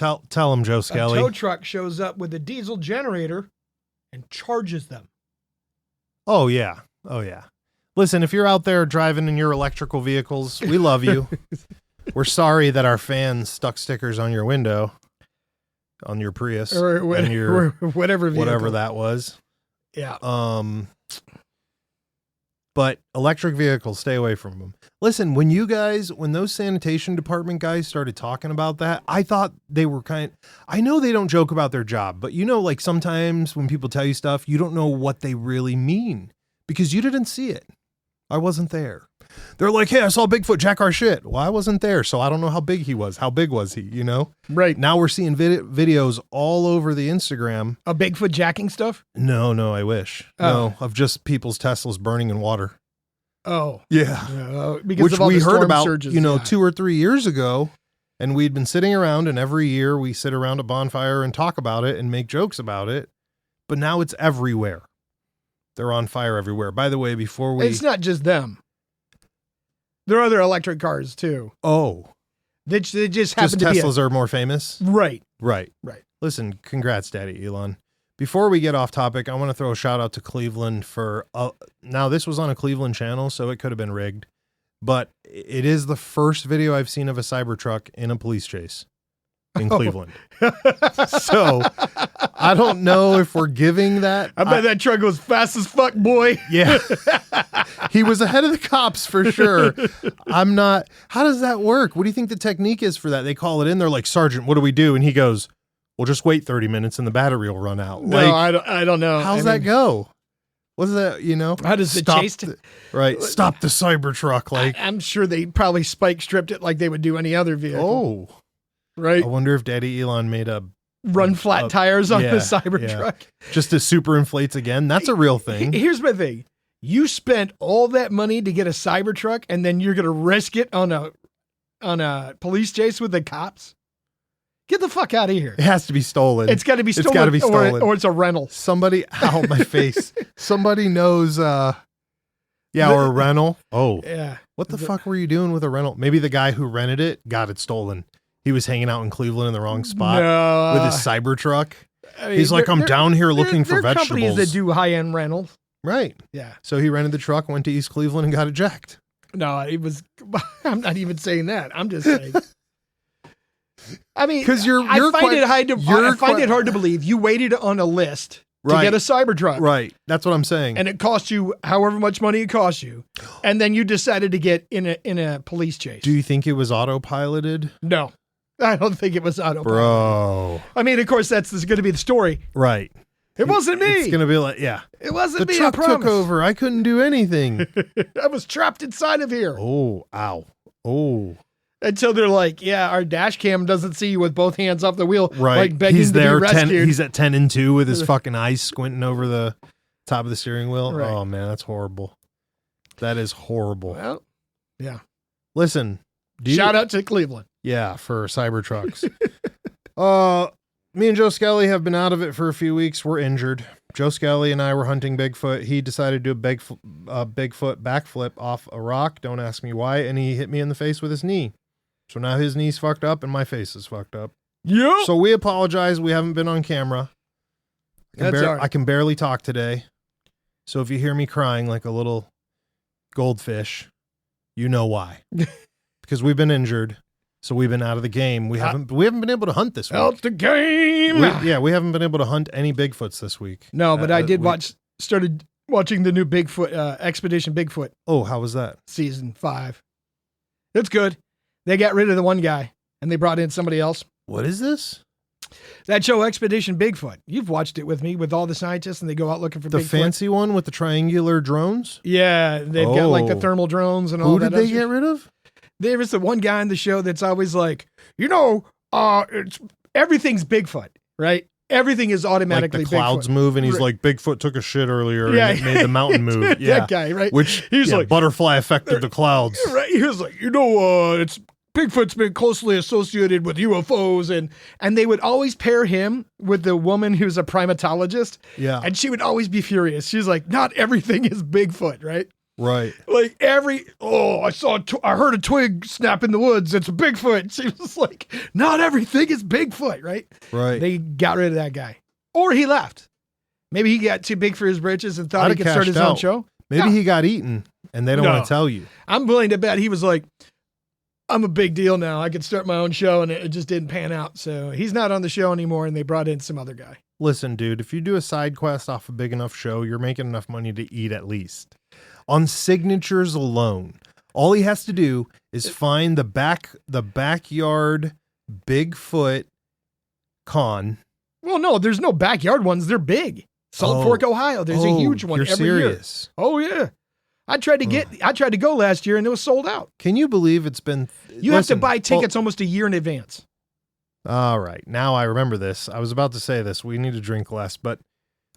Tell them, Joe Skelly. A tow truck shows up with a diesel generator and charges them. Oh, yeah. Oh, yeah. Listen, if you're out there driving in your electrical vehicles, we love you. We're sorry that our fans stuck stickers on your window, on your Prius, or whatever that was. Yeah. But electric vehicles, stay away from them. Listen, when those sanitation department guys started talking about that, I thought they were I know they don't joke about their job, but like sometimes when people tell you stuff, you don't know what they really mean because you didn't see it. I wasn't there. They're like, hey, I saw Bigfoot jack our shit. Well, I wasn't there, so I don't know how big he was. How big was he, Right. Now we're seeing videos all over the Instagram. A Bigfoot jacking stuff? No, I wish. Oh. No, of just people's Teslas burning in water. Oh. Yeah. Because which of all we the heard storm about, surges, 2 or 3 years ago, and we'd been sitting around, and every year we sit around a bonfire and talk about it and make jokes about it, but now it's everywhere. They're on fire everywhere. By the way, It's not just them. There are other electric cars, too. Oh. They just happen to Teslas are more famous? Right. Right. Listen, congrats, Daddy Elon. Before we get off topic, I want to throw a shout out to Cleveland for, now this was on a Cleveland channel, so it could have been rigged, but it is the first video I've seen of a Cybertruck in a police chase in Cleveland. So I don't know if we're giving that. I bet that truck goes fast as fuck, boy. Yeah. He was ahead of the cops for sure. How does that work? What do you think the technique is for that? They call it in. They're like, Sergeant, what do we do? And he goes, well, just wait 30 minutes and the battery will run out. No, I don't know. How's that go? What's that, How does it chase? Stop the Cybertruck. I'm sure they probably spike stripped it like they would do any other vehicle. Oh. Right. I wonder if Daddy Elon made a run flat tires on the Cybertruck. Just to super inflates again. That's a real thing. Here's my thing. You spent all that money to get a Cybertruck and then you're going to risk it on a police chase with the cops? Get the fuck out of here. It has to be stolen. It's got to be stolen. It's got to be stolen. Or it's a rental. Somebody, ow, my face. Somebody knows, or a rental. Oh. Yeah. What the fuck were you doing with a rental? Maybe the guy who rented it got it stolen. He was hanging out in Cleveland in the wrong spot with his Cybertruck. He's like, I'm down here looking for vegetables. Companies that do high-end rentals. Right. Yeah. So he rented the truck, went to East Cleveland, and got it jacked. No, I'm not even saying that. I'm just saying. I mean, because I find it hard to believe you waited on a list to get a Cybertruck. Right. That's what I'm saying. And it cost you however much money it cost you. And then you decided to get in a police chase. Do you think it was autopiloted? No. I don't think it was autopiloted. Bro. I mean, of course, that's going to be the story. Right. It wasn't me. It's going to be like, yeah. It wasn't me, The truck took over. I couldn't do anything. I was trapped inside of here. Oh, ow. Oh. Until they're like, yeah, our dash cam doesn't see you with both hands off the wheel. Right. Like begging to be rescued. He's at 10 and 2 with his fucking eyes squinting over the top of the steering wheel. Right. Oh, man, that's horrible. That is horrible. Well, yeah. Listen. Shout out to Cleveland. Yeah, for Cybertrucks. Me and Joe Skelly have been out of it for a few weeks. We're injured. Joe Skelly and I were hunting Bigfoot. He decided to do a Bigfoot backflip off a rock. Don't ask me why. And he hit me in the face with his knee. So now his knee's fucked up and my face is fucked up. Yeah. So we apologize. We haven't been on camera. I can barely talk today. So if you hear me crying like a little goldfish, you know why. Because we've been injured. So we've been out of the game. We haven't been able to hunt this week. Out the game. We haven't been able to hunt any Bigfoots this week. No, but I did started watching the new Bigfoot Expedition Bigfoot. Oh, how was that? Season 5. It's good. They got rid of the one guy and they brought in somebody else. What is this? That show Expedition Bigfoot. You've watched it with me with all the scientists and they go out looking for Bigfoot. The fancy one with the triangular drones? Yeah, they've got like the thermal drones and all that. Who did they get rid of? There is the one guy on the show that's always like, everything's Bigfoot, right? Everything is automatically like the clouds Bigfoot. Move, and he's like, Bigfoot took a shit earlier and it made the mountain move. Yeah, that guy, right? Which he's like, butterfly affected the clouds. Right? He was like, it's Bigfoot's been closely associated with UFOs, and they would always pair him with the woman who's a primatologist. Yeah, and she would always be furious. She's like, not everything is Bigfoot, right? Right. Like I heard a twig snap in the woods. It's a Bigfoot. She was like, not everything is Bigfoot, right? Right. They got rid of that guy. Or he left. Maybe he got too big for his britches and thought he could start his own show. Maybe he got eaten and they don't want to tell you. I'm willing to bet he was like, I'm a big deal now. I could start my own show, and it just didn't pan out. So he's not on the show anymore, and they brought in some other guy. Listen, dude, if you do a side quest off a big enough show, you're making enough money to eat at least. On signatures alone, all he has to do is find the backyard Bigfoot con. Well, no, there's no backyard ones. They're big. Salt Fork, Ohio. There's a huge one every serious? Year. Oh yeah. I tried to go last year and it was sold out. Can you believe it's been? You have to buy tickets almost a year in advance. All right. Now I remember this. I was about to say this. We need to drink less, but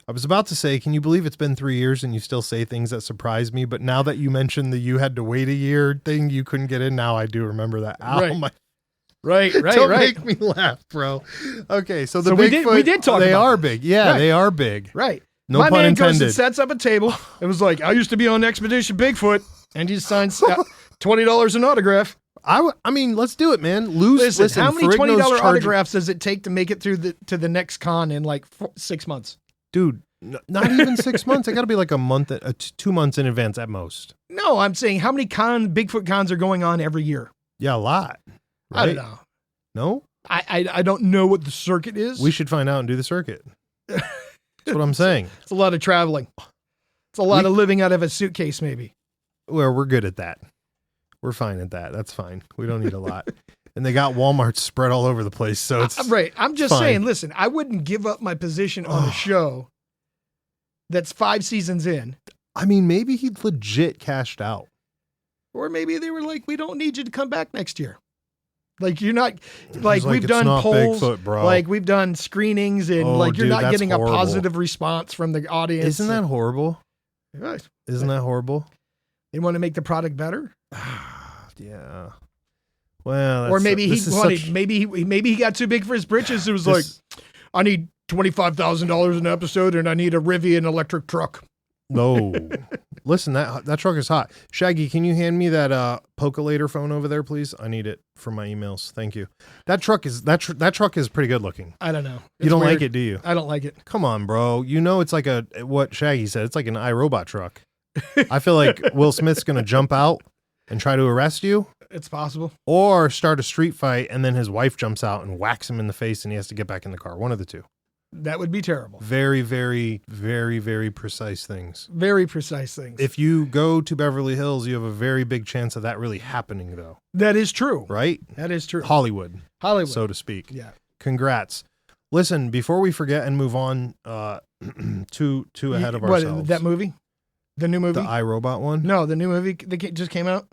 I was about to say, can you believe it's been 3 years and you still say things that surprise me? But now that you mentioned that you had to wait a year thing, you couldn't get in. Now I do remember that. Right. Don't make me laugh, bro. Okay. So Bigfoot, we did talk about they are big. Yeah, they are big. Right. No My pun man intended. goes and sets up a table. It was like, I used to be on Expedition Bigfoot, and he signs $20 an autograph. I mean, let's do it, man. Listen, how many $20 autographs does it take to make it through to the next con in like 6 months? Dude, not even 6 months. I got to be like a month, 2 months in advance at most. No, I'm saying how many Bigfoot cons are going on every year? Yeah, a lot. Right? I don't know. No? I don't know what the circuit is. We should find out and do the circuit. That's what I'm saying. It's a lot of traveling. It's a lot of living out of a suitcase, maybe. Well, we're good at that. We're fine at that. That's fine. We don't need a lot. And they got Walmart spread all over the place, so it's right. I'm just saying, listen, I wouldn't give up my position on a show that's 5 seasons in. I mean, maybe he legit cashed out. Or maybe they were like, we don't need you to come back next year. Like you're not like we've it's done not polls, Bigfoot, bro. like we've done screenings, and like you're not getting horrible. a positive response from the audience. Isn't that horrible? Right. Isn't that horrible? They want to make the product better. Yeah. Well, or maybe maybe he got too big for his britches. It was like, I need $25,000 an episode, and I need a Rivian electric truck. No. Listen, that truck is hot. Shaggy, can you hand me that Pocolator phone over there, please? I need it for my emails. Thank you. That truck is pretty good looking. I don't know. You don't like it, do you? I don't like it. Come on, bro. You know it's like what Shaggy said. It's like an iRobot truck. I feel like Will Smith's going to jump out and try to arrest you. It's possible. Or start a street fight and then his wife jumps out and whacks him in the face and he has to get back in the car. One of the two. That would be terrible. Very, very, very, very precise things. Very precise things. If you go to Beverly Hills, you have a very big chance of that really happening, though. That is true. Right? That is true. Hollywood, so to speak. Yeah. Congrats. Listen, before we forget and move on too ahead of ourselves. That movie? The new movie? The iRobot one? No, the new movie that just came out.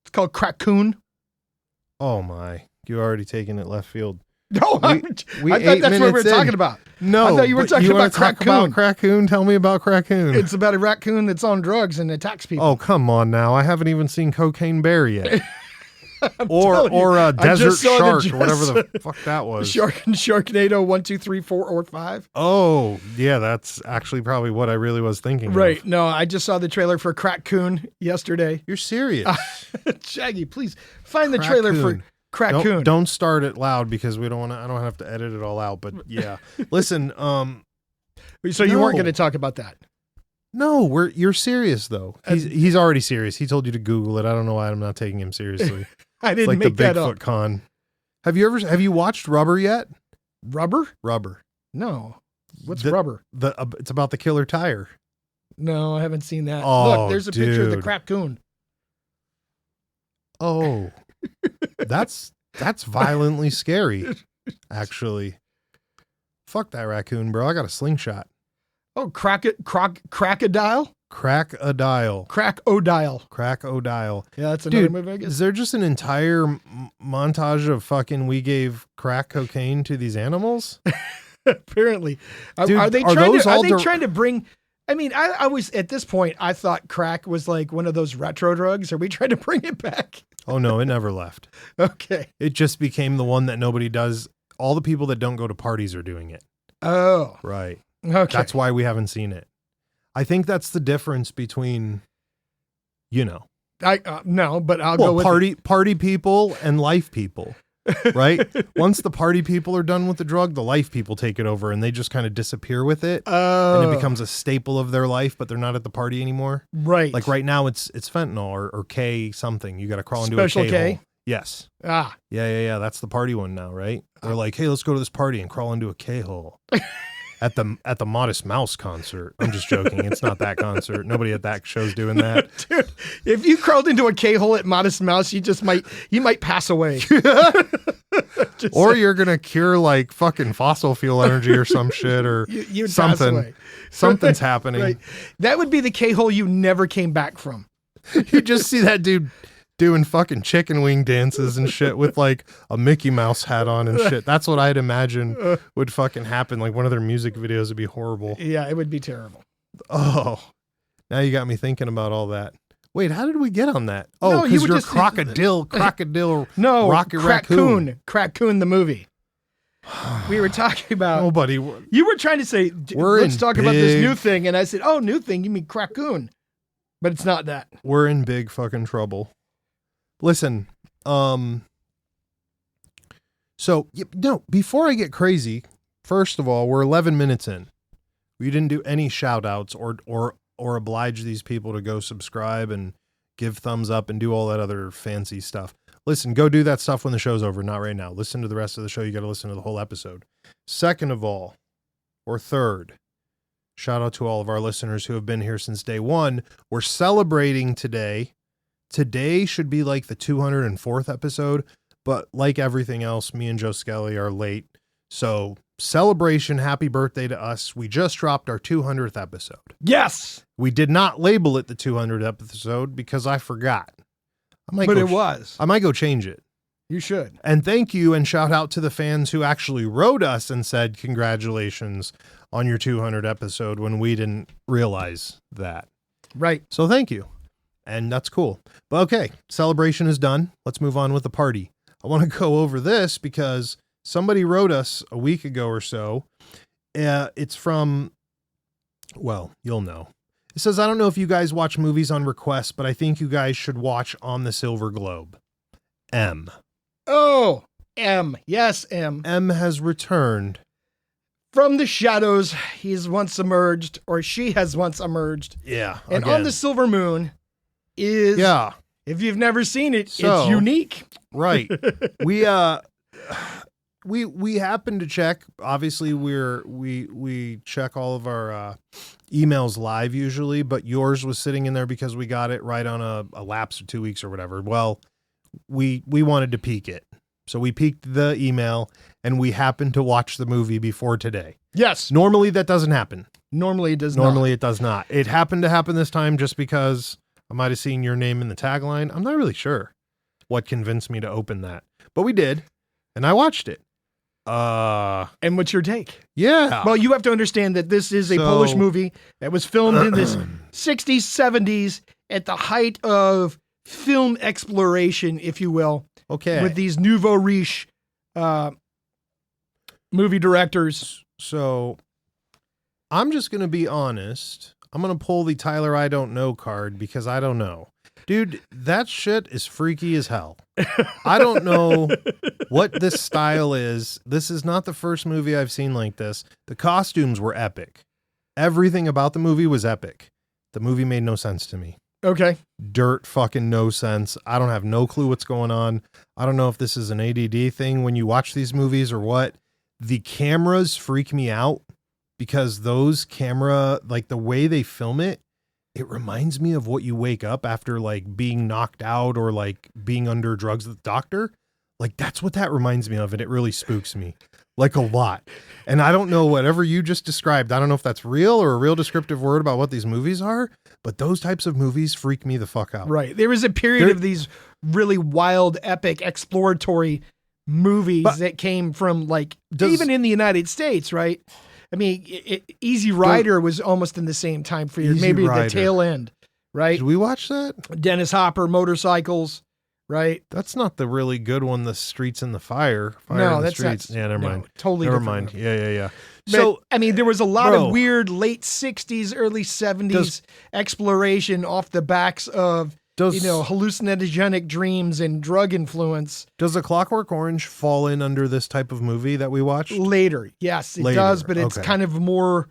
It's called Raccoon. Oh, my. You're already taking it left field. No, I thought that's what we were talking about. No, I thought you were talking about Raccoon. Tell me about Raccoon. It's about a raccoon that's on drugs and attacks people. Oh, come on now. I haven't even seen Cocaine Bear yet. or a Desert Shark or whatever the fuck that was. Sharknado 1, 2, 3, 4, or 5. Oh, yeah, that's actually probably what I really was thinking. Right. Of. No, I just saw the trailer for Raccoon yesterday. You're serious? Shaggy, please find the trailer for Raccoon. Don't start it loud because we don't want to. I don't have to edit it all out. But yeah, listen. So you weren't going to talk about that? No, you're serious though. He's already serious. He told you to Google it. I don't know why I'm not taking him seriously. I didn't make that up. Like the Bigfoot con. Have you watched Rubber yet? Rubber? No. What's Rubber? It's about the killer tire. No, I haven't seen that. Oh, look, there's a picture of the Raccoon. Oh. That's violently scary, actually. Fuck that raccoon, bro. I got a slingshot. Oh, Crocodile? Crocodile. Yeah, that's another movie, I guess. Is there just an entire montage of fucking we gave crack cocaine to these animals? Apparently. Dude, are they trying to bring... I mean, I was, at this point, I thought crack was like one of those retro drugs. Are we trying to bring it back? Oh, no, it never left. Okay. It just became the one that nobody does. All the people that don't go to parties are doing it. Oh. Right. Okay. That's why we haven't seen it. I think that's the difference between You know. No, but I'll go with party people and life people. Right? Once the party people are done with the drug, the life people take it over and they just kind of disappear with it. And it becomes a staple of their life, but they're not at the party anymore. Right. Like right now it's fentanyl or K something. You got to crawl into Special a K K? hole. Yes. Ah. Yeah. That's the party one now, right? They're like, hey, let's go to this party and crawl into a K hole. At the Modest Mouse concert. I'm just joking. It's not that concert. Nobody at that show's doing that. Dude, if you crawled into a K-hole at Modest Mouse, you might pass away. Or you're going to cure like fucking fossil fuel energy or some shit or you'd something. Pass away. Something's happening. Right. That would be the K-hole you never came back from. You just see that dude doing fucking chicken wing dances and shit with like a Mickey Mouse hat on and shit. That's what I'd imagine would fucking happen. Like one of their music videos would be horrible. Yeah, it would be terrible. Oh, now you got me thinking about all that. Wait, how did we get on that? Oh, No, because you you're just- crocodile, No, Rocket Raccoon. Craccoon the movie. We were talking about. Oh, buddy. You were trying to say, let's talk about this new thing. And I said, oh, new thing. You mean Craccoon. But it's not that. We're in big fucking trouble. Listen, before I get crazy, first of all, we're 11 minutes in. We didn't do any shout outs or oblige these people to go subscribe and give thumbs up and do all that other fancy stuff. Listen, go do that stuff when the show's over, not right now. Listen to the rest of the show. You got to listen to the whole episode. Second of all, or third, shout out to all of our listeners who have been here since day one. We're celebrating today. Today should be like the 204th episode, but like everything else, me and Joe Skelly are late. So celebration, happy birthday to us. We just dropped our 200th episode. Yes. We did not label it the 200th episode because I forgot. It was. I might go change it. You should. And thank you and shout out to the fans who actually wrote us and said congratulations on your 200th episode when we didn't realize that. Right. So thank you. And that's cool. But okay, celebration is done. Let's move on with the party. I want to go over this because somebody wrote us a week ago or so. It's from, well, you'll know. It says, I don't know if you guys watch movies on request, but I think you guys should watch On the Silver Globe. M. Oh, M. Yes, M. M has returned. From the shadows, he's once emerged, or she has once emerged. Yeah. And again. On the Silver Moon is, if you've never seen it, it's unique. Right. We happen to check. Obviously, we check all of our emails live usually, but yours was sitting in there because we got it right on a lapse of 2 weeks or whatever. Well, we wanted to peek it. So we peeked the email and we happened to watch the movie before today. Yes. Normally that doesn't happen. Normally it does not. It happened to happen this time just because I might have seen your name in the tagline. I'm not really sure what convinced me to open that, but we did. And I watched it. And what's your take? Yeah. Well, you have to understand that this is a Polish movie that was filmed in the 60s, 70s at the height of film exploration, if you will. Okay. With these nouveau riche movie directors. So I'm just going to be honest. I'm going to pull the Tyler I don't know card because I don't know. Dude, that shit is freaky as hell. I don't know what this style is. This is not the first movie I've seen like this. The costumes were epic. Everything about the movie was epic. The movie made no sense to me. Okay. Dirt fucking no sense. I don't have no clue what's going on. I don't know if this is an ADD thing when you watch these movies or what. The cameras freak me out because those camera, like the way they film it, it reminds me of what you wake up after like being knocked out or like being under drugs with the doctor. Like that's what that reminds me of. And it really spooks me like a lot. And I don't know, whatever you just described, I don't know if that's real or a real descriptive word about what these movies are, but those types of movies freak me the fuck out. Right. There was a period of these really wild, epic, exploratory movies that came from like, even in the United States, right? I mean, Easy Rider was almost in the same time period, maybe the tail end, right? Did we watch that? Dennis Hopper, motorcycles, right? That's not the really good one, The Streets and the Fire. No, in the that's Streets. Yeah, never mind. Totally never different. mind. Yeah. So I mean, there was a lot bro, of weird late 60s, early 70s exploration off the backs of hallucinogenic dreams and drug influence. Does A Clockwork Orange fall in under this type of movie that we watched? Later. Yes, it does, but it's kind of more,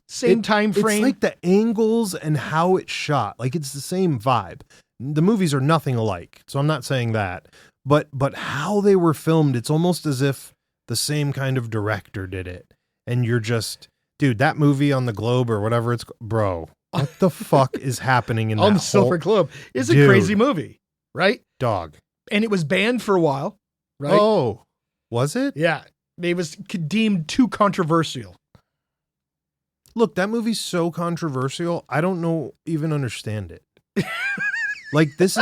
same time frame. It's like the angles and how it's shot. Like it's the same vibe. The movies are nothing alike, so I'm not saying that. But how they were filmed, it's almost as if the same kind of director did it. And you're just, dude, that movie on the Globe or whatever it's, bro, what the fuck is happening in on that the Silver Globe? It's a crazy movie, right? Dog. And it was banned for a while, right? Oh, was it? Yeah. It was deemed too controversial. Look, that movie's so controversial, I don't even understand it. this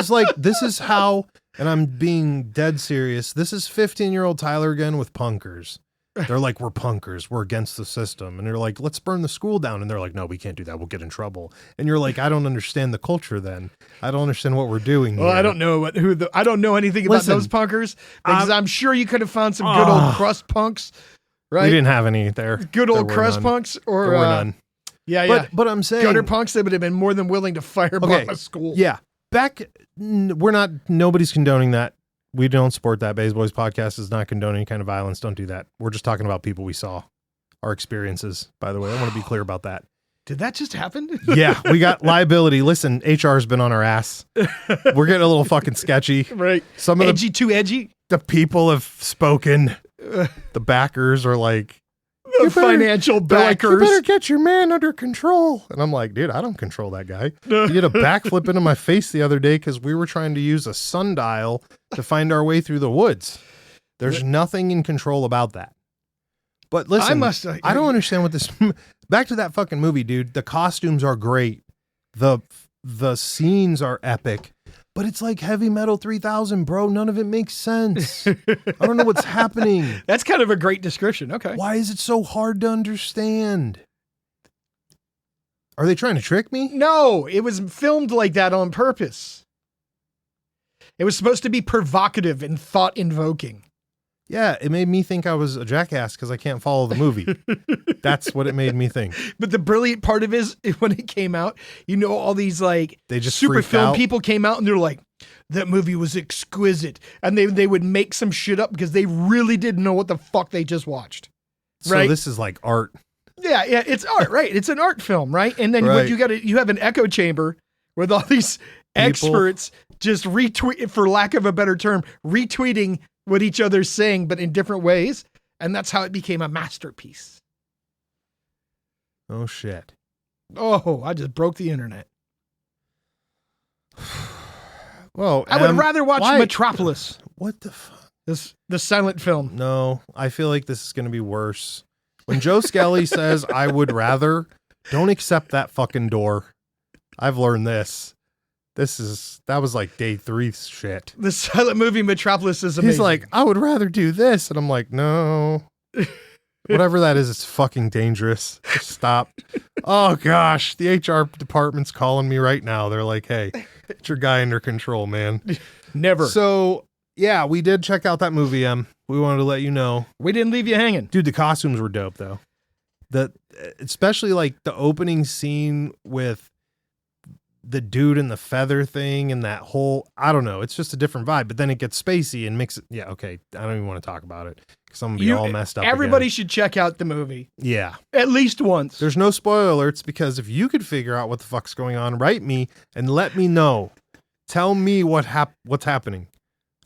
is how, and I'm being dead serious, this is 15-year-old Tyler again with punkers. They're like, we're punkers. We're against the system. And they're like, let's burn the school down. And they're like, no, we can't do that. We'll get in trouble. And you're like, I don't understand the culture then. I don't understand what we're doing here. Well, I don't know I don't know anything about those punkers because I'm sure you could have found some good old crust punks, right? We didn't have any there. Good old crust punks or there were none. Yeah. But I'm saying gutter punks, they would have been more than willing to firebomb a school. Yeah. Nobody's condoning that. We don't support that. Bays Boys podcast is not condoning any kind of violence. Don't do that. We're just talking about people we saw, our experiences, by the way. I want to be clear about that. Did that just happen? Yeah, we got liability. Listen, HR's been on our ass. We're getting a little fucking sketchy. Right. Some of too edgy. The people have spoken. The backers are like, financial backers. You better get your man under control. And I'm like, dude, I don't control that guy. He did a backflip into my face the other day because we were trying to use a sundial to find our way through the woods. There's nothing in control about that. But listen, I don't understand what this. Back to that fucking movie, dude. The costumes are great. The scenes are epic. But it's like Heavy Metal 3000, bro. None of it makes sense. I don't know what's happening. That's kind of a great description. Okay. Why is it so hard to understand? Are they trying to trick me? No, it was filmed like that on purpose. It was supposed to be provocative and thought-invoking. Yeah, it made me think I was a jackass because I can't follow the movie. That's what it made me think. But the brilliant part of it is when it came out, all these they just super film out. People came out and they're like, that movie was exquisite. And they would make some shit up because they really didn't know what the fuck they just watched. Right? So this is like art. Yeah, it's art, right? It's an art film, right? And then what you have an echo chamber with all these experts just retweet, for lack of a better term, retweeting what each other's saying, but in different ways. And that's how it became a masterpiece. Oh, shit. Oh, I just broke the internet. Well, I would rather watch Metropolis. What the fuck? The silent film. No, I feel like this is going to be worse. When Joe Skelly says, I would rather, don't accept that fucking door. I've learned this. That was like day 3 shit. The silent movie Metropolis is amazing. He's like, I would rather do this. And I'm like, no. Whatever that is, it's fucking dangerous. Just stop. Oh gosh, the HR department's calling me right now. They're like, hey, get your guy under control, man. Never. So yeah, we did check out that movie. We wanted to let you know. We didn't leave you hanging. Dude, the costumes were dope though. Especially like the opening scene with the dude in the feather thing and that whole, I don't know, it's just a different vibe, but then it gets spacey and mix it. Yeah, okay. I don't even want to talk about it because I'm going to be all messed up. Everybody should check out the movie. Yeah. At least once. There's no spoiler alerts because if you could figure out what the fuck's going on, write me and let me know. Tell me what's happening.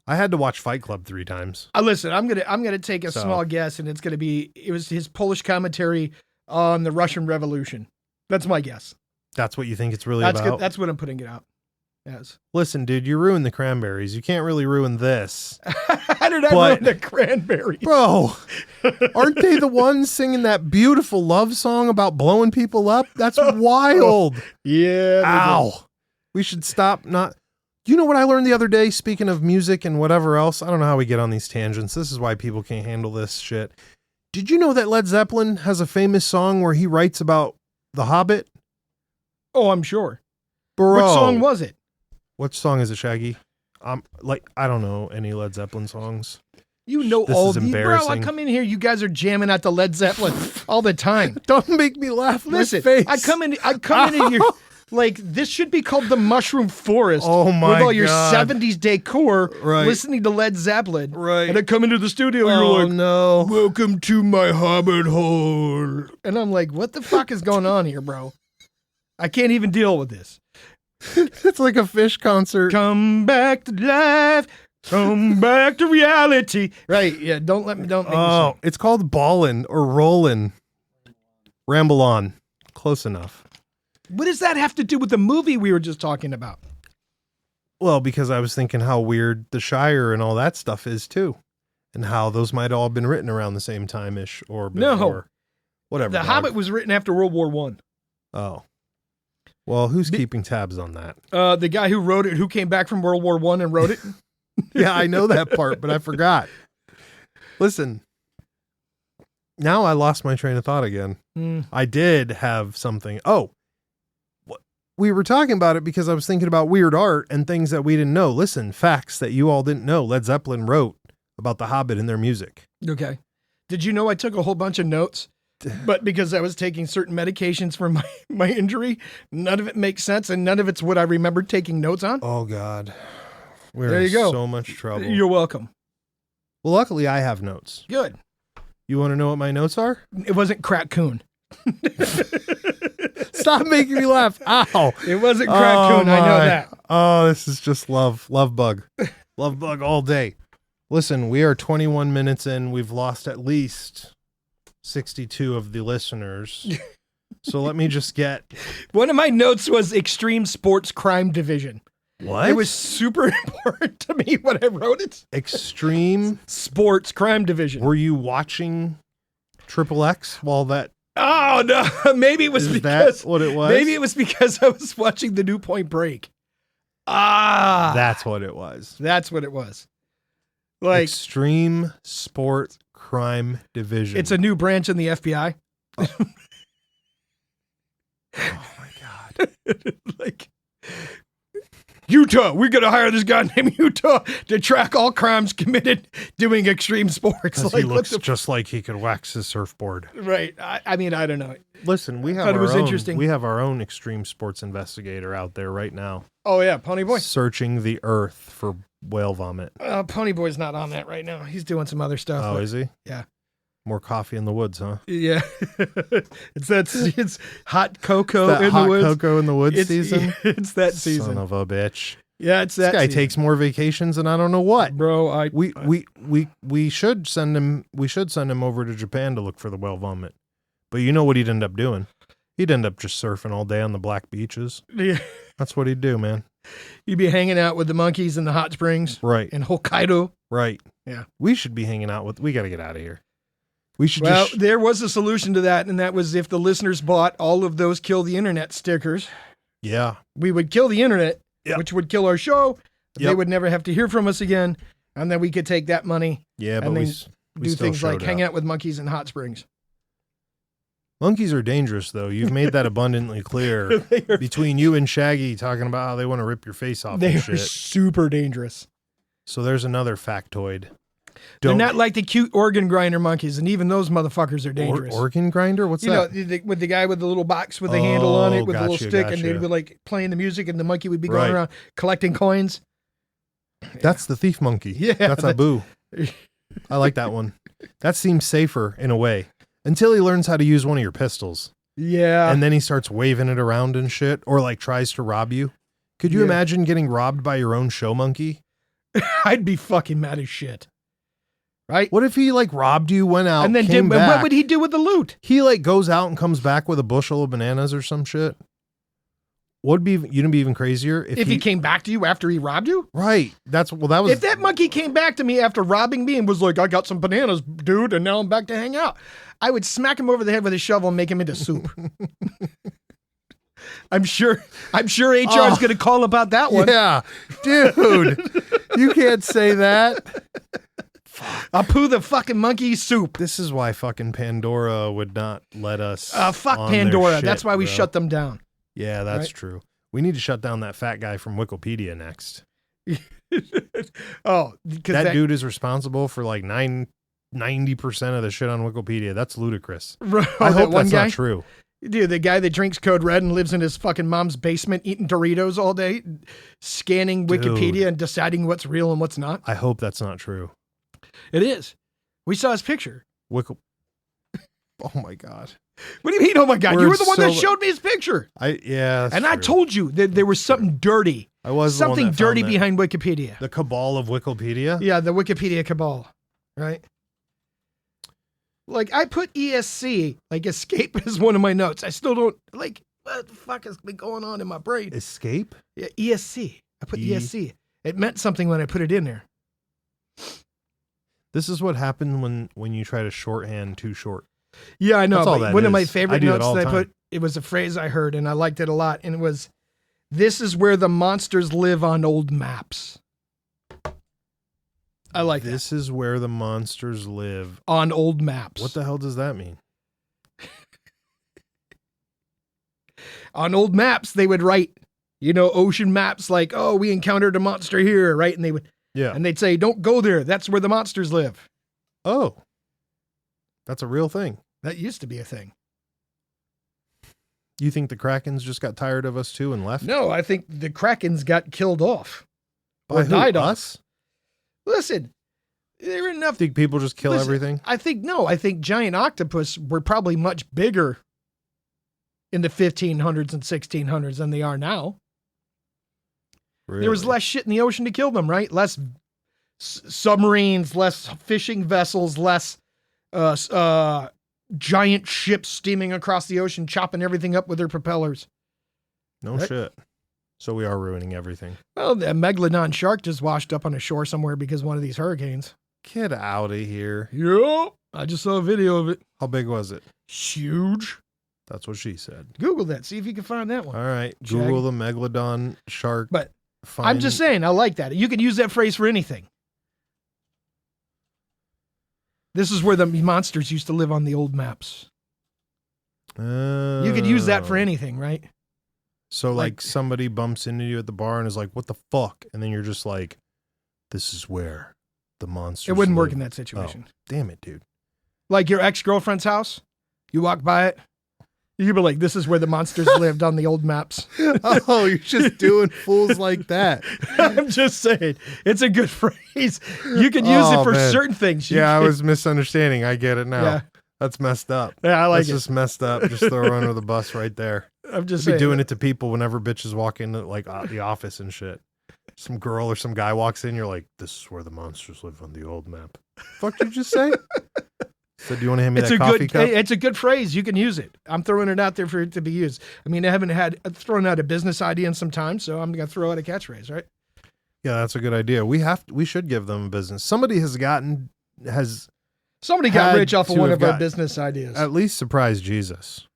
I had to watch Fight Club 3 times. Listen, I'm gonna take a small guess, and it was his Polish commentary on the Russian Revolution. That's my guess. That's what you think it's really about? That's what I'm putting it out as. Listen, dude, you ruined the Cranberries. You can't really ruin this. How did I ruin the Cranberries? Bro, aren't they the ones singing that beautiful love song about blowing people up? That's wild. Yeah. Ow. We should stop not... You know what I learned the other day, speaking of music and whatever else? I don't know how we get on these tangents. This is why people can't handle this shit. Did you know that Led Zeppelin has a famous song where he writes about The Hobbit? Oh, I'm sure. Bro. What song was it? What song is it, Shaggy? I don't know any Led Zeppelin songs. You know This all is these, bro. I embarrassing. come in here, you guys are jamming out the Led Zeppelin all the time. Don't make me laugh. Listen, my face. I come in and you're like, this should be called the Mushroom Forest. Oh my with all your God. 70s decor, Right. listening to Led Zeppelin. Right. And I come into the studio, Oh you're like, no. welcome to my hobbit hole. And I'm like, what the fuck is going on here, bro? I can't even deal with this. It's like a fish concert. Come back to life. Come back to reality. Right. Yeah. Don't make me Oh, it's called ballin' or rollin'. Ramble on. Close enough. What does that have to do with the movie we were just talking about? Well, because I was thinking how weird the Shire and all that stuff is too. And how those might all have been written around the same time-ish or before. No. Whatever. The dog. Hobbit was written after World War One. Oh. Well, who's keeping tabs on that? The guy who wrote it, who came back from World War One and wrote it. Yeah, I know that part, but I forgot. Listen. Now I lost my train of thought again. I did have something. Oh. We were talking about it because I was thinking about weird art and things that we didn't know. Listen, facts that you all didn't know. Led Zeppelin wrote about the Hobbit and their music. Okay. Did you know I took a whole bunch of notes? But because I was taking certain medications for my injury, none of it makes sense and none of it's what I remembered taking notes on. Oh, God. We're There you in go. so much trouble. You're welcome. Well, luckily I have notes. Good. You want to know what my notes are? It wasn't Crack Coon. Stop making me laugh. Ow. It wasn't Crack Coon. I know my. that. Oh, this is just love. Love bug. Love bug all day. Listen, we are 21 minutes in. We've lost at least 62 of the listeners. So let me just get... One of my notes was Extreme Sports Crime Division. What? It was super important to me when I wrote it. Extreme Sports Crime Division. Were you watching Triple X while that... Oh, no. Maybe it was Is because... that what it was? Maybe it was because I was watching the new Point Break. Ah. That's what it was. That's what it was. Like, Extreme Sport Crime Division. it's a new branch in the FBI. Oh my God. Like, Utah, we're going to hire this guy named Utah to track all crimes committed doing extreme sports. Because Like, he what looks the- just like he could wax his surfboard. Right. I mean, I don't know. Listen, we have Thought it our was own, interesting. We have our own extreme sports investigator out there right now, Oh, yeah. Pony Boy. searching the earth for whale vomit. Pony Boy's not on that right now. He's doing some other stuff. Oh, is he? Yeah. More coffee in the woods, huh? Yeah. it's hot cocoa That in hot the woods. cocoa in the woods It's, season. It's that season. Son of a bitch. Yeah, it's This that guy season. takes more vacations than I don't know what. Bro, We should send him. We should send him over to Japan to look for the whale vomit. But you know what he'd end up doing? He'd end up just surfing all day on the black beaches. Yeah. That's what he'd do, man. You'd be hanging out with the monkeys in the hot springs Right. in Hokkaido. Right. Yeah. We should be hanging out with. We got to get out of here. We should Well, just. there was a solution to that, and that was if the listeners bought all of those Kill the Internet stickers, Yeah. we would kill the internet, Yep. which would kill our show. They Yep. would never have to hear from us again, and then we could take that money, Yeah, but and we then we do still things like showed hang up. out with monkeys in hot springs. Monkeys are dangerous, though. You've made that abundantly clear. They are, Between you and Shaggy talking about how they want to rip your face off they and are shit. super dangerous. So there's another factoid. They're not like the cute organ grinder monkeys, and even those motherfuckers are dangerous. Organ grinder? What's You know, that? with the guy with the little box with the handle on it, Oh, with the little gotcha, stick, and they'd gotcha. be like playing the music, and the monkey would be going Right. around collecting coins. That's the thief monkey. Yeah, That's Abu. I like that one. That seems safer in a way. Until he learns how to use one of your pistols. Yeah. And then he starts waving it around and shit, or like tries to rob you. Could you Yeah. imagine getting robbed by your own show monkey? I'd be fucking mad as shit. Right? What if he like robbed you, went out, And then came back? what would he do with the loot? He like goes out and comes back with a bushel of bananas or some shit. Would be you'd be even crazier If he came back to you after he robbed you? right. That was If that monkey came back to me after robbing me and was like, I got some bananas, dude, and now I'm back to hang out, I would smack him over the head with a shovel and make him into soup. I'm sure HR is going to call about that one. Yeah, dude, you can't say that. I'll poo the fucking monkey soup. This is why fucking Pandora would not let us. Fuck on their Pandora. shit, That's why we bro. shut them down. Yeah, that's Right? true. We need to shut down that fat guy from Wikipedia next. Oh, because that dude is responsible for like 90% of the shit on Wikipedia. That's ludicrous. I hope that's not true. Dude, the guy that drinks Code Red and lives in his fucking mom's basement eating Doritos all day, scanning Wikipedia and deciding what's real and what's not. I hope that's not true. It is. We saw his picture. Oh my God. What do you mean, oh my God? You were the one that showed me his picture. And I told you that there was something dirty. I was something dirty behind Wikipedia. The cabal of Wikipedia? Yeah, the Wikipedia cabal. Right? Like, I put ESC, like escape, as one of my notes. I still don't, like, what the fuck has been going on in my brain? Escape? Yeah, ESC. I put ESC. It meant something when I put it in there. This is what happened when you try to shorthand too short. Yeah, I know. But one of my favorite notes that I put, it was a phrase I heard, and I liked it a lot, and it was, "This is where the monsters live on old maps." I like this is where the monsters live on old maps. What the hell does that mean? On old maps, they would write, ocean maps like, "Oh, we encountered a monster here," right? And they would, and they'd say, "Don't go there. That's where the monsters live." Oh, that's a real thing. That used to be a thing. You think the Krakens just got tired of us too and left? No, I think the Krakens got killed off. Or died off. Listen, there are enough. Think people just kill everything? I think giant octopus were probably much bigger in the 1500s and 1600s than they are now. Really? There was less shit in the ocean to kill them, right? Less submarines, less fishing vessels, less giant ships steaming across the ocean, chopping everything up with their propellers. No shit. So we are ruining everything. Well, the megalodon shark just washed up on a shore somewhere because of one of these hurricanes. Get out of here. Yep. I just saw a video of it. How big was it? Huge. That's what she said. Google that. See if you can find that one. All right. Google the megalodon shark. But I'm just saying, I like that. You could use that phrase for anything. This is where the monsters used to live on the old maps. You could use that for anything, right? So like somebody bumps into you at the bar and is like, "What the fuck?" And then you're just like, "This is where the monsters live." It wouldn't live. work in that situation. Oh, damn it, dude. Like your ex-girlfriend's house, you walk by it, you'd be like, "This is where the monsters lived on the old maps." Oh, you're just doing fools like that. I'm just saying, it's a good phrase. You could use it for certain things. I was misunderstanding. I get it now. Yeah. That's messed up. Yeah, I like That's just messed up. Just throw her under the bus right there. I'm just saying. Be doing it to people whenever bitches walk into like the office and shit. Some girl or some guy walks in, you're like, "This is where the monsters live on the old map." Fuck did you just say? So do you want to hand me that coffee cup? It's a good phrase. You can use it. I'm throwing it out there for it to be used. I mean, I haven't thrown out a business idea in some time, so I'm going to throw out a catchphrase, right? Yeah, that's a good idea. We should give them a business. Somebody Somebody got rich off of one of our business ideas. At least surprise Jesus.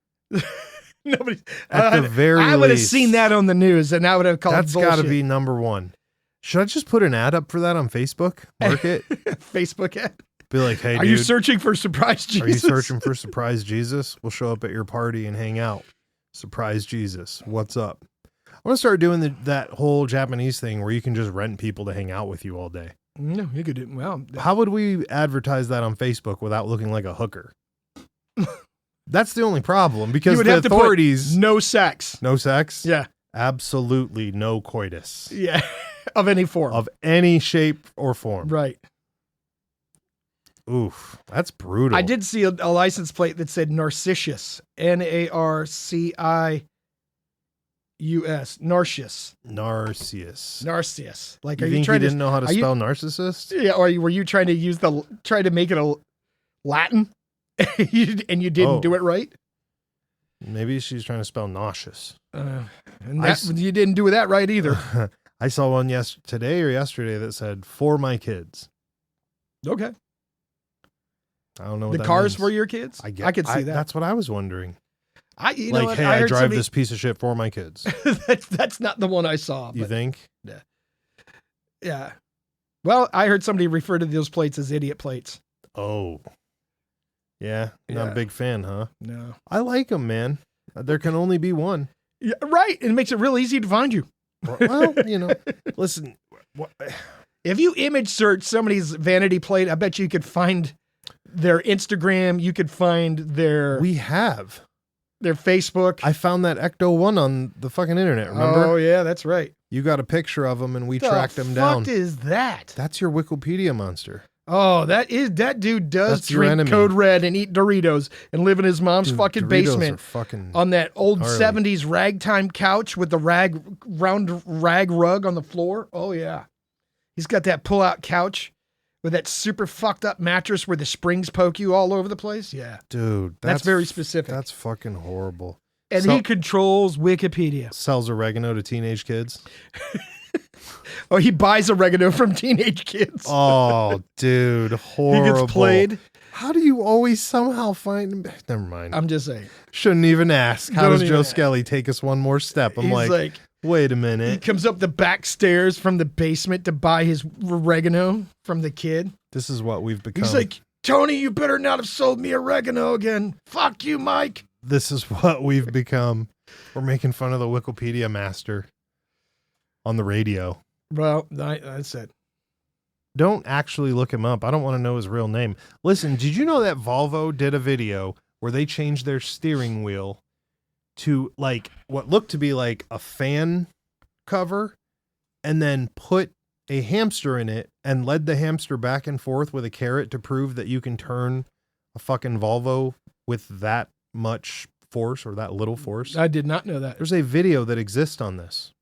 Nobody. At the very least. I would have seen that on the news, and I would have called that's bullshit. Got to be number one. Should I just put an ad up for that on Facebook? Mark it. Facebook ad. Be like, "Hey, are you searching for surprise Jesus? Are you searching for surprise Jesus? We'll show up at your party and hang out. Surprise Jesus. What's up?" I want to start doing that whole Japanese thing where you can just rent people to hang out with you all day. No, you could do well. How would we advertise that on Facebook without looking like a hooker? That's the only problem because you would the have authorities to put no sex. No sex? Yeah. Absolutely no coitus. Yeah. Of any form. Of any shape or form. Right. Oof. That's brutal. I did see a license plate that said Narcissus. Narcius. Narcissus. Narcissus. Like, you think you didn't know how to spell narcissist? Yeah. Or were you trying to try to make it a Latin and you didn't do it right? Maybe she's trying to spell nauseous. And you didn't do that right either. I saw one today or yesterday that said "for my kids." Okay. I don't know what the cars for your kids. I could see that. That's what I was wondering. Hey, I drive this piece of shit for my kids. that's not the one I saw. You think? Yeah. Well, I heard somebody refer to those plates as idiot plates. Oh. Yeah. Not a big fan, huh? No. I like them, man. There can only be one. Yeah, right. It makes it real easy to find you. Well, listen, If you image search somebody's vanity plate, I bet you could find their Instagram. You could find their Facebook. I found that Ecto-1 on the fucking internet, remember? Oh, yeah, that's right. You got a picture of him and we tracked him down. What is that? That's your Wikipedia monster. Oh, that dude does drink Code Red and eat Doritos and live in his mom's fucking Doritos basement fucking on that old gnarly. 70s ragtime couch with the round rag rug on the floor. Oh, yeah. He's got that pull-out couch with that super fucked up mattress where the springs poke you all over the place. Yeah. Dude. That's very specific. That's fucking horrible. And he controls Wikipedia. Sells oregano to teenage kids. Oh, he buys oregano from teenage kids. Oh, dude. Horrible. He gets played. How do you always somehow find... Never mind. I'm just saying. Shouldn't even ask. How does Joe Skelly take us one more step? I'm like, wait a minute. He comes up the back stairs from the basement to buy his oregano from the kid. This is what we've become. He's like, Tony, you better not have sold me oregano again. Fuck you, Mike. This is what we've become. We're making fun of the Wikipedia master on the radio. Well, that's it. Don't actually look him up. I don't want to know his real name. Listen, did you know that Volvo did a video where they changed their steering wheel to like what looked to be like a fan cover and then put a hamster in it and led the hamster back and forth with a carrot to prove that you can turn a fucking Volvo with that much force or that little force? I did not know that. There's a video that exists on this.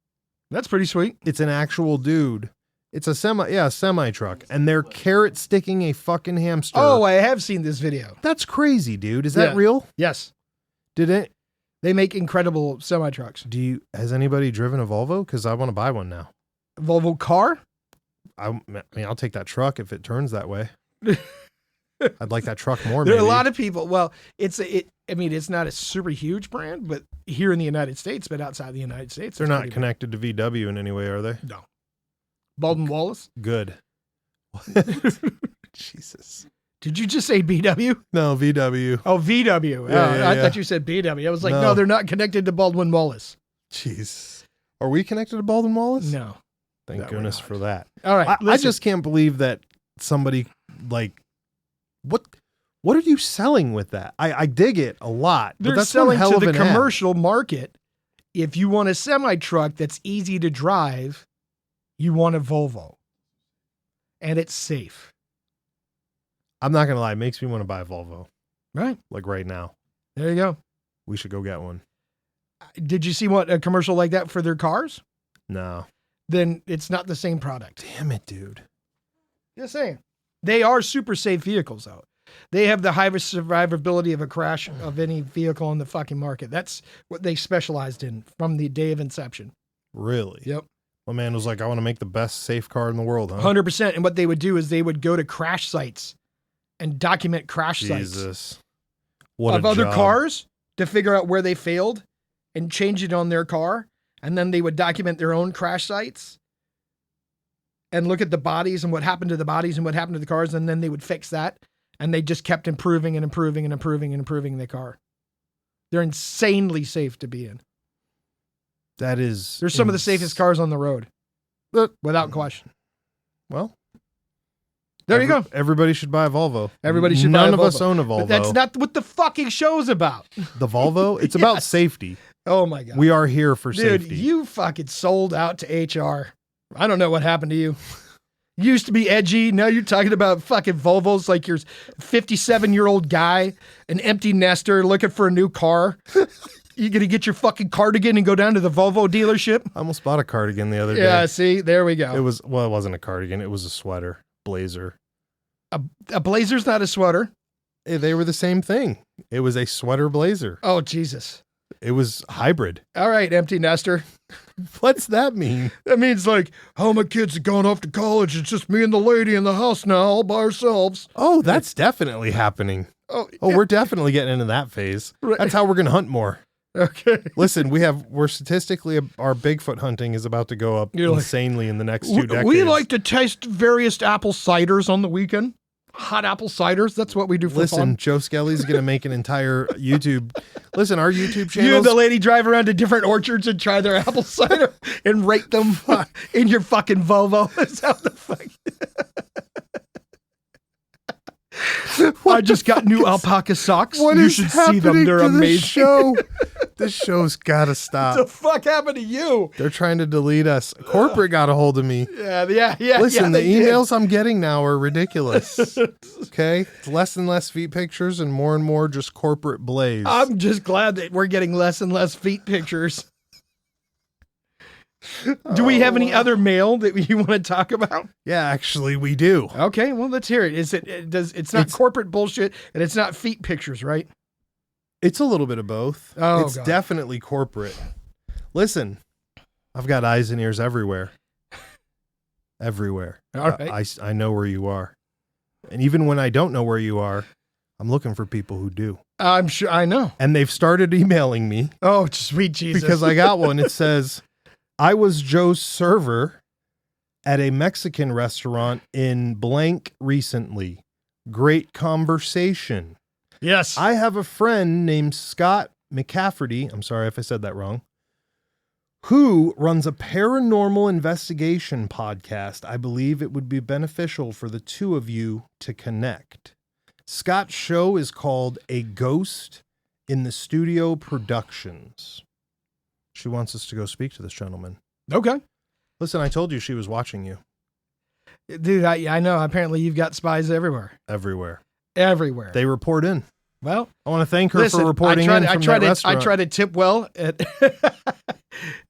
That's pretty sweet. It's an actual dude. It's a semi truck, and they're carrot sticking a fucking hamster. Oh, I have seen this video. That's crazy, dude. Is that real? Yes. Did it? They make incredible semi trucks. Has anybody driven a Volvo? Because I want to buy one now. Volvo car? I mean, I'll take that truck if it turns that way. I'd like that truck more. There are a lot of people. Well, it's not a super huge brand, but here in the United States, but outside the United States, they're not connected to VW in any way, are they? No. Baldwin Wallace? Good. Jesus. Did you just say BW? No, VW. Oh, VW. I thought you said BW. I was like, no, they're not connected to Baldwin Wallace. Jeez. Are we connected to Baldwin Wallace? No. Thank goodness for that. All right. I just can't believe that somebody like what are you selling with that? I dig it a lot. They're but that's selling one hell to of the an ad. commercial market. If you want a semi truck that's easy to drive, you want a Volvo. And it's safe. I'm not gonna lie, it makes me want to buy a Volvo. Right. Like right now. There you go. We should go get one. Did you see a commercial like that for their cars? No. Then it's not the same product. Damn it, dude. Just saying. They are super safe vehicles, though. They have the highest survivability of a crash of any vehicle on the fucking market. That's what they specialized in from the day of inception. Really? Yep. My man was like, I want to make the best safe car in the world, huh? 100%. And what they would do is they would go to crash sites and document crash sites of other cars to figure out where they failed and change it on their car. And then they would document their own crash sites and look at the bodies and what happened to the bodies and what happened to the cars. And then they would fix that. And they just kept improving and improving and improving and improving the car. They're insanely safe to be in. They're some of the safest cars on the road. Without question. Well, there you go. Everybody should buy a Volvo. None of us own a Volvo. But that's not what the fucking show's about. The Volvo? It's about safety. Oh my God. We are here for safety. Dude, you fucking sold out to HR. I don't know what happened to you. You used to be edgy. Now you're talking about fucking Volvos like you're a 57-year-old guy, an empty nester looking for a new car. You gonna get your fucking cardigan and go down to the Volvo dealership? I almost bought a cardigan the other day. Yeah, see, there we go. It wasn't a cardigan. It was a sweater, blazer. A blazer's not a sweater. They were the same thing. It was a sweater blazer. Oh, Jesus. It was hybrid. All right, empty nester. What's that mean? That means like, oh, my kids have gone off to college. It's just me and the lady in the house now, all by ourselves. Oh, that's definitely happening. Oh, we're definitely getting into that phase. Right. That's how we're going to hunt more. Okay. Listen, we're statistically, our Bigfoot hunting is about to go up insanely in the next 2 decades. We like to taste various apple ciders on the weekend. hot apple ciders. That's what we do for Listen, fun. Joe Skelly's going to make an entire YouTube. Listen, our YouTube channel. You and the lady drive around to different orchards and try their apple cider and rate them in your fucking Volvo. Is that the fuck? I just got new alpaca socks. You should see them. They're amazing. Show? This show's got to stop. What the fuck happened to you? They're trying to delete us. Corporate got a hold of me. Yeah. Listen, the emails I'm getting now are ridiculous. Okay? It's less and less feet pictures and more just corporate blaze. I'm just glad that we're getting less and less feet pictures. Do we have any other mail that you want to talk about? Yeah, actually, we do. Okay, well, let's hear it. It's not corporate bullshit and it's not feet pictures, right? It's a little bit of both. Oh, it's God. definitely corporate. Listen, I've got eyes and ears everywhere. Everywhere. All right. I know where you are. And even when I don't know where you are, I'm looking for people who do. I'm sure I know. And they've started emailing me. Oh, sweet Jesus. Because I got one. It says, I was Joe's server at a Mexican restaurant in blank recently. Great conversation. Yes. I have a friend named Scott McCafferty. I'm sorry if I said that wrong. Who runs a paranormal investigation podcast. I believe it would be beneficial for the two of you to connect. Scott's show is called A Ghost in the Studio Productions. She wants us to go speak to this gentleman. Okay. Listen, I told you she was watching you. Dude, I know. Apparently you've got spies everywhere. Everywhere. Everywhere. They report in. Well, I want to thank her for reporting in from that restaurant. I try to tip well.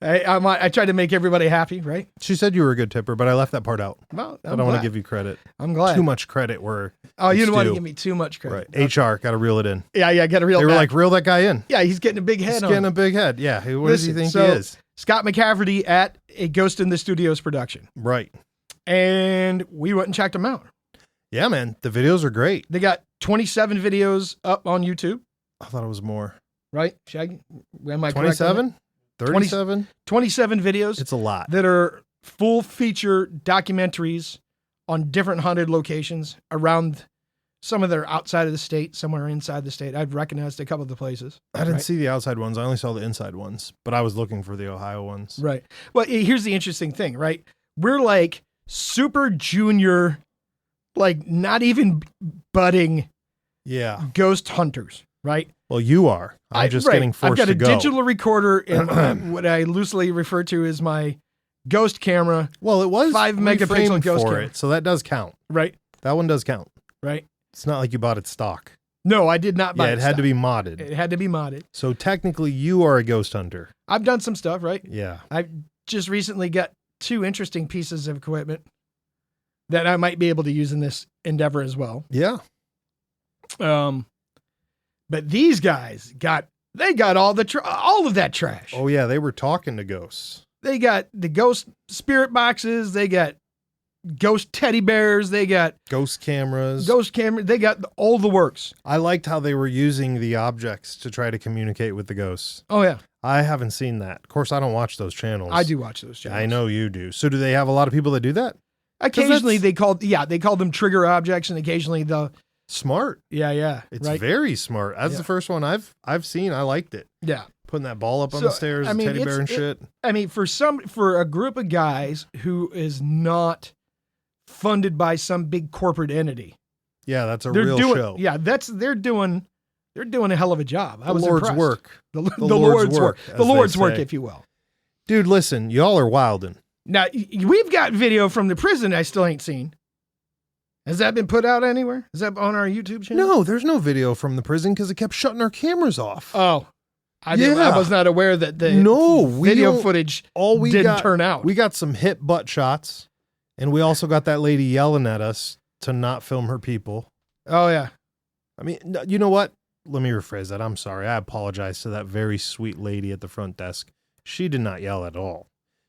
I try to make everybody happy, right? She said you were a good tipper, but I left that part out. Well, I don't want to give you credit. I'm glad. Too much credit where you don't want to give me too much credit. Right. HR, got to reel it in. Yeah, got to reel it in. They were like, reel that guy in. Yeah, he's getting a big head He's on getting a big head. Yeah. What does he think he is? Scott McCafferty at A Ghost in the Studios production. Right. And we went and checked him out. Yeah, man. The videos are great. They got 27 videos up on YouTube. I thought it was more. Right, Shaggy? Am I 27? 37? 27 videos. It's a lot. That are full feature documentaries on different haunted locations around. Some of them are outside of the state, somewhere inside the state. I've recognized a couple of the places. I didn't see the outside ones. I only saw the inside ones, but I was looking for the Ohio ones. Right. Well, here's the interesting thing, right? We're like super junior, like not even budding ghost hunters, right? Well, you are. I'm just getting forced to go. I've got a digital recorder and what I loosely refer to as my ghost camera. Well, it was 5 megapixel ghost for camera. it, so that does count. Right. That one does count. Right. It's not like you bought it stock. No, I did not buy it. It had to be modded. It had to be modded. So technically, you are a ghost hunter. I've done some stuff, right? Yeah. I just recently got 2 interesting pieces of equipment that I might be able to use in this endeavor as well. Yeah. But these guys got all of that trash. Oh yeah, they were talking to ghosts. They got the ghost spirit boxes. They got ghost teddy bears. They got ghost cameras. They got all the works. I liked how they were using the objects to try to communicate with the ghosts. Oh yeah. I haven't seen that. Of course, I don't watch those channels. I do watch those channels. I know you do. So do they have a lot of people that do that? Occasionally they call them trigger objects, and occasionally the smart. Yeah. It's very smart. That's the first one I've seen. I liked it. Yeah. Putting that ball up on the stairs, teddy bear and shit. I mean, for a group of guys who is not funded by some big corporate entity. Yeah, that's real show. Yeah, they're doing a hell of a job. I was Lord's impressed. work. The Lord's work. The Lord's work, if you will. Dude, listen, y'all are wildin'. Now, we've got video from the prison I still ain't seen. Has that been put out anywhere? Is that on our YouTube channel? No, there's no video from the prison because it kept shutting our cameras off. Oh. I was not aware that the video footage didn't turn out. We got some hit butt shots, and we also got that lady yelling at us to not film her people. Oh, yeah. I mean, you know what? Let me rephrase that. I'm sorry. I apologize to that very sweet lady at the front desk. She did not yell at all.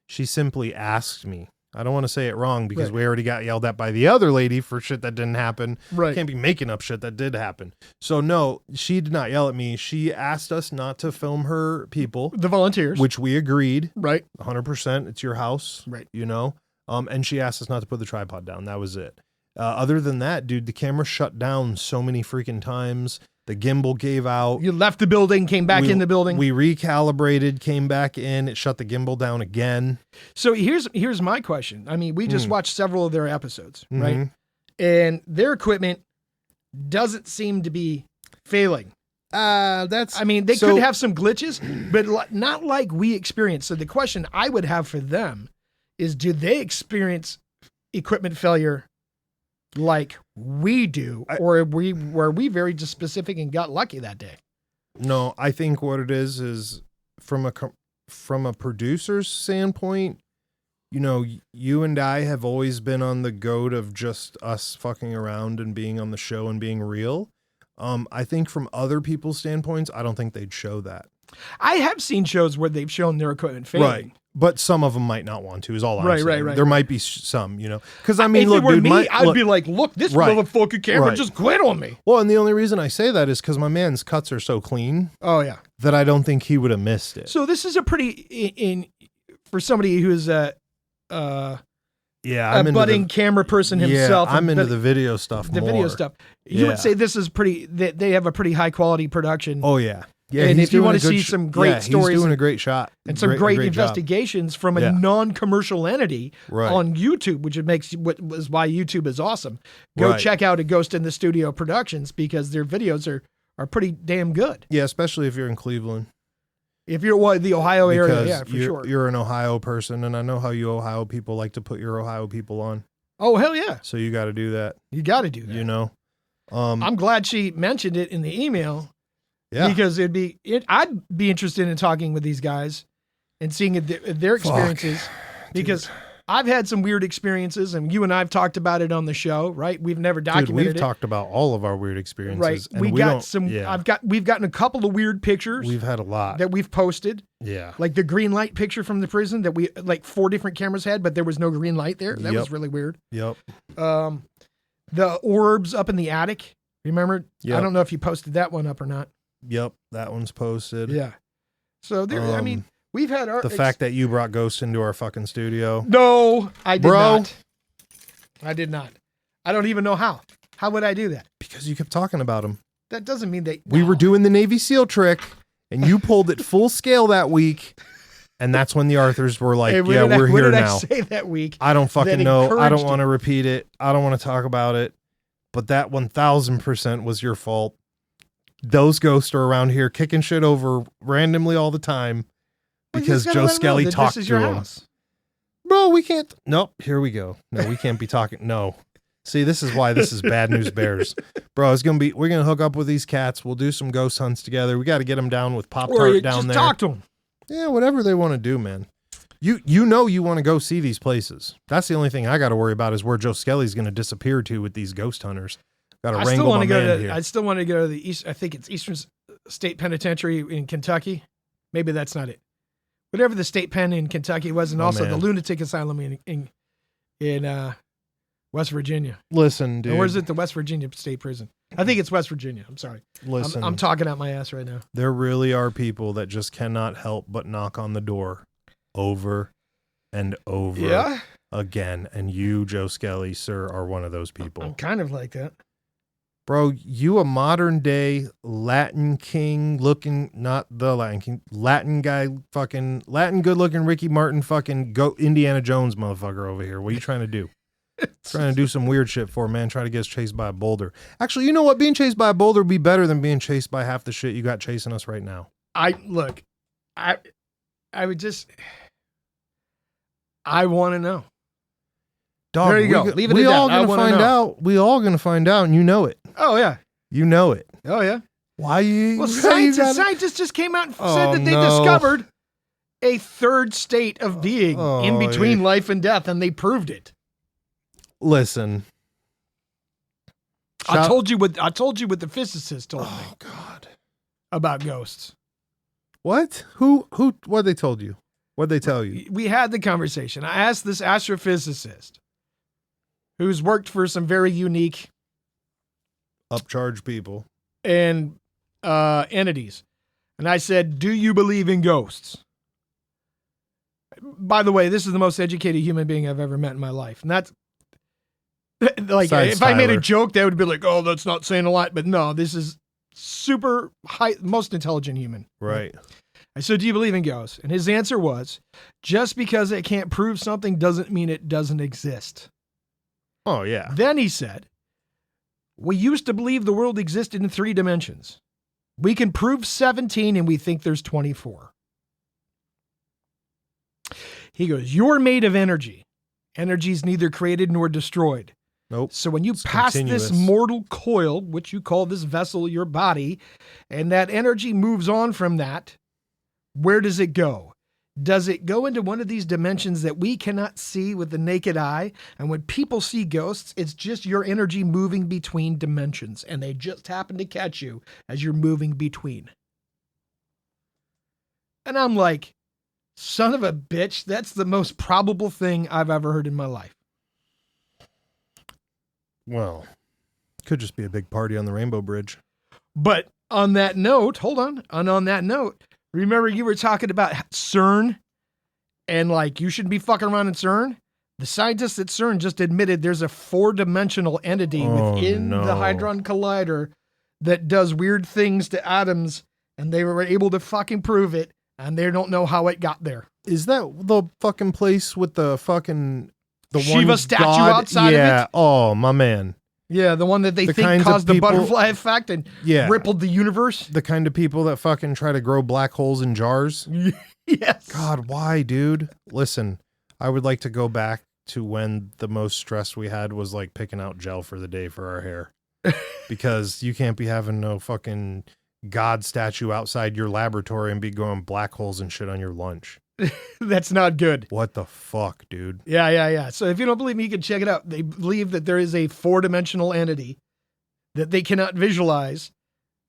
She simply asked me. I don't want to say it wrong because we already got yelled at by the other lady for shit that didn't happen. Right. Can't be making up shit that did happen. So no, she did not yell at me. She asked us not to film her people. The volunteers. Which we agreed. Right. 100%. It's your house. Right. You know? And she asked us not to put the tripod down. That was it. Other than that, dude, the camera shut down so many freaking times. The gimbal gave out. You left the building, came back in the building. We recalibrated, came back in. It shut the gimbal down again. So here's my question. I mean, we just watched several of their episodes, right? And their equipment doesn't seem to be failing. I mean, they could have some glitches, but not like we experienced. So the question I would have for them is, do they experience equipment failure like we do, or were we very just specific and got lucky that day? No, I think what it is from a producer's standpoint, you know, you and I have always been on the goat of just us fucking around and being on the show and being real. I think from other people's standpoints, I don't think they'd show that. I have seen shows where they've shown their equipment failing. Right. But some of them might not want to, is all I'm saying. Right. There might be some, you know. Because, I mean, if look, it were dude, me, I'd be like, look, this motherfucking camera just quit on me. Well, and the only reason I say that is because my man's cuts are so clean. Oh, yeah. That I don't think he would have missed it. So this is a pretty, for somebody who's a budding camera person himself. I'm into the video stuff more. Video stuff. You would say this is they have a pretty high quality production. Oh, yeah. Yeah, and if you want to see some great stories, he's doing a great shot and some great investigations from a non-commercial entity on YouTube, which was why YouTube is awesome. Go check out a Ghost in the Studio Productions because their videos are pretty damn good. Yeah, especially if you're in Cleveland. If you're the Ohio area, yeah, for sure. You're an Ohio person, and I know how you Ohio people like to put your Ohio people on. Oh, hell yeah. So you got to do that. You got to do that. You know? I'm glad she mentioned it in the email. Yeah. Because I'd be interested in talking with these guys and seeing their experiences. Because I've had some weird experiences, and you and I have talked about it on the show, right? We've never documented it. We've talked about all of our weird experiences. Right. And we've gotten a couple of weird pictures. We've had a lot that we've posted. Yeah. Like the green light picture from the prison that we 4 different cameras had, but there was no green light there. That was really weird. Yep. The orbs up in the attic. Remember? Yep. I don't know if you posted that one up or not. Yep, that one's posted. Yeah. So there, I mean, we've had the fact that you brought ghosts into our fucking studio. No, I did not. I did not. I don't even know how. How would I do that? Because you kept talking about them. That doesn't mean that we were doing the Navy SEAL trick, and you pulled it full scale that week, and that's when the Arthurs were like, we're here now. What did I say that week? I don't fucking know. I don't want to repeat it. I don't want to talk about it. But that 1000% was your fault. Those ghosts are around here kicking shit over randomly all the time because Joe Skelly talked to them. Bro, we can't. Nope. Here we go. No, we can't be talking. No. See, this is why this is Bad News Bears. Bro, we're going to hook up with these cats. We'll do some ghost hunts together. We got to get them down with Pop-Tart down there. Just talk to them. Yeah, whatever they want to do, man. You know you want to go see these places. That's the only thing I got to worry about is where Joe Skelly's going to disappear to with these ghost hunters. I still want to go to the East. I think it's Eastern State Penitentiary in Kentucky. Maybe that's not it. Whatever the state pen in Kentucky was, and also the lunatic asylum in West Virginia. Listen, dude. Or is it the West Virginia State Prison? I think it's West Virginia. I'm sorry. Listen, I'm talking out my ass right now. There really are people that just cannot help but knock on the door over and over again. And you, Joe Skelly, sir, are one of those people. I'm kind of like that. Bro, you a modern day Latin king looking, not the Latin king, Latin guy, fucking Latin good looking Ricky Martin fucking Indiana Jones motherfucker over here. What are you trying to do? Trying to do some weird shit for, man. Trying to get us chased by a boulder. Actually, you know what? Being chased by a boulder would be better than being chased by half the shit you got chasing us right now. I want to know. Dog, there you go. Leave it at that. We all gonna find out. We all gonna find out, and you know it. Oh yeah, you know it. Oh yeah. Why you? Well, scientists just came out and said that they discovered a third state of being in between life and death, and they proved it. Listen, I told you what the physicist told me. Oh God, about ghosts. What? Who? What they told you? What they tell you? We had the conversation. I asked this astrophysicist, who's worked for some very unique upcharge people and entities. And I said, do you believe in ghosts? By the way, this is the most educated human being I've ever met in my life. And Like, Besides if I made a Tyler. joke, that would be like, oh, that's not saying a lot. But no, this is super high, most intelligent human. Right. I said, do you believe in ghosts? And his answer was, just because it can't prove something doesn't mean it doesn't exist. Oh, yeah. Then he said, we used to believe the world existed in 3 dimensions. We can prove 17 and we think there's 24. He goes, you're made of energy. Energy is neither created nor destroyed. Nope. So when you It's pass continuous. this mortal coil, which you call this vessel, your body, and that energy moves on from that, where does it go? Does it go into one of these dimensions that we cannot see with the naked eye? And when people see ghosts, it's just your energy moving between dimensions, and they just happen to catch you as you're moving between. And I'm like, son of a bitch, that's the most probable thing I've ever heard in my life. Well, could just be a big party on the Rainbow Bridge. But on that note, hold on. And on that note, remember you were talking about CERN and like you shouldn't be fucking around in CERN? The scientists at CERN just admitted there's a 4-dimensional entity within the Hadron Collider that does weird things to atoms, and they were able to fucking prove it, and they don't know how it got there. Is that the fucking place with the fucking... The Shiva one statue god? outside of Yeah. it? Oh, my man. Yeah, the one that they The think kinds of caused the people- butterfly effect and Yeah. rippled the universe. The kind of people that fucking try to grow black holes in jars. Yes. God, why, dude? Listen, I would like to go back to when the most stress we had was like picking out gel for the day for our hair. Because you can't be having no fucking god statue outside your laboratory and be growing black holes and shit on your lunch. That's not good. What the fuck, dude? Yeah. So if you don't believe me, you can check it out. They believe that there is a 4-dimensional entity that they cannot visualize,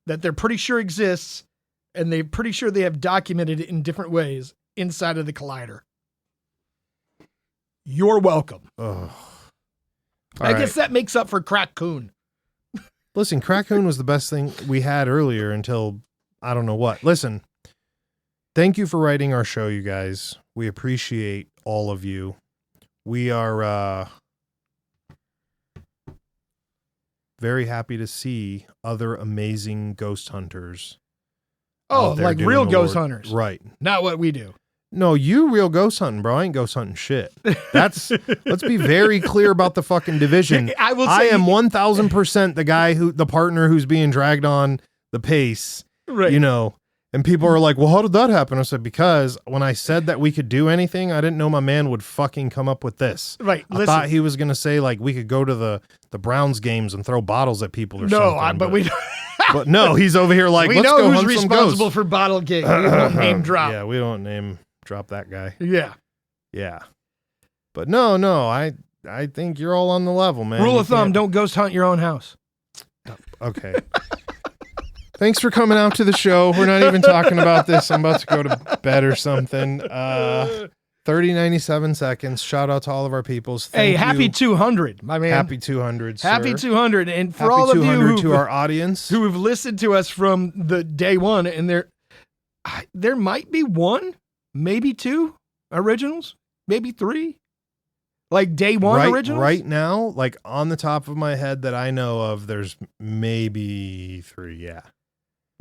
that they're pretty sure exists, and they're pretty sure they have documented it in different ways inside of the collider. You're welcome. Ugh. I guess that makes up for Crack-Coon. Listen, Crack-Coon was the best thing we had earlier until I don't know what. Listen, thank you for writing our show, you guys. We appreciate all of you. We are very happy to see other amazing ghost hunters. Oh, out there like doing real the ghost Lord. hunters. Right. Not what we do. No, you real ghost hunting, bro. I ain't ghost hunting shit. That's let's be very clear about the fucking division. I will I say- am 1000% the partner who's being dragged on the pace. Right. You know, and people are like, well, how did that happen? I said, because when I said that we could do anything, I didn't know my man would fucking come up with this. Right. I thought he was going to say like we could go to the Browns games and throw bottles at people or something. But we but no, he's over here like, we let's know go who's hunt some responsible ghosts. for Bottle King. We won't name drop. Yeah, we don't name drop that guy. Yeah. Yeah. But no, I think you're all on the level, man. Rule You of thumb, can't- don't ghost hunt your own house. Okay. Thanks for coming out to the show. We're not even talking about this. I'm about to go to bed or something. 97 seconds. Shout out to all of our peoples. Hey, Thank happy you. 200, my man. Happy 200, sir. Happy 200. And for Happy all of 200 you to our audience. who have listened to us from the day one, and there might be 1, maybe 2 originals, maybe 3. Like day 1 originals? Right now, like on the top of my head that I know of, there's maybe 3, yeah.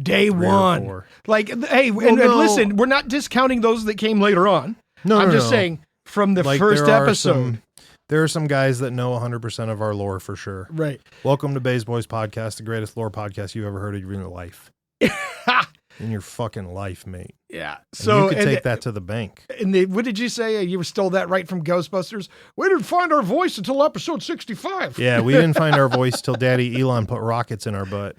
Day 3 or 1. 4. Like, hey, and no. listen, we're not discounting those that came later on. No, I'm no, just no. saying from the Like, first there are episode. there are some guys that know 100% of our lore for sure. Right. Welcome to Bays Boys Podcast, the greatest lore podcast you've ever heard of in your life. In your fucking life, mate. Yeah. So So you could take that to the bank. And what did you say? You stole that right from Ghostbusters? We didn't find our voice until episode 65. Yeah, we didn't find our voice till Daddy Elon put rockets in our butt.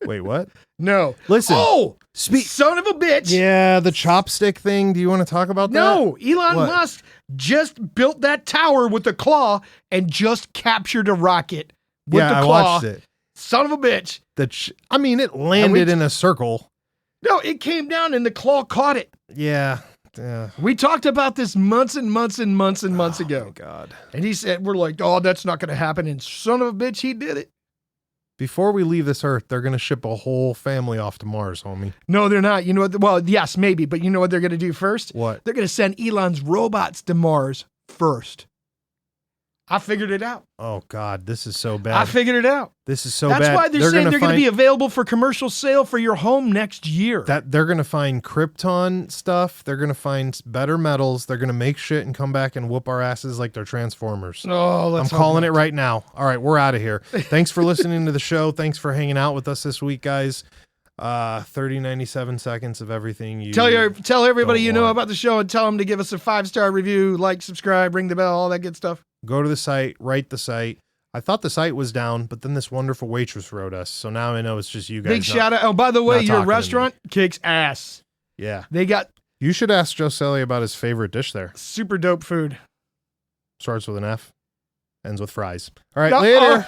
Wait, what? No. Listen. Oh, son of a bitch. Yeah, the chopstick thing. Do you want to talk about that? No, Elon What? Musk just built that tower with a claw and just captured a rocket with Yeah, the I claw. watched it. Son of a bitch. I mean, it landed in a circle. No, it came down and the claw caught it. Yeah. Yeah. We talked about this months and months and months and months ago. Oh, God. And he said, we're like, oh, that's not going to happen. And son of a bitch, he did it. Before we leave this earth, they're going to ship a whole family off to Mars, homie. No, they're not. You know what? Well, yes, maybe. But you know what they're going to do first? What? They're going to send Elon's robots to Mars first. I figured it out. Oh God, this is so bad. I figured it out. This is so bad. That's why they're saying they're going to be available for commercial sale for your home next year. That they're going to find Krypton stuff. They're going to find better metals. They're going to make shit and come back and whoop our asses like they're Transformers. Oh, I'm calling it right now. All right, we're out of here. Thanks for listening to the show. Thanks for hanging out with us this week, guys. 97 seconds of everything you tell everybody you know about the show and tell them to give us a 5-star review, like, subscribe, ring the bell, all that good stuff. Go to the site, write the site. I thought the site was down, but then this wonderful waitress wrote us, so now I know it's just you guys. Big shout out. Oh, by the way, your restaurant kicks ass. Yeah. You should ask Joe Selly about his favorite dish there. Super dope food. Starts with an F, ends with fries. All right, later.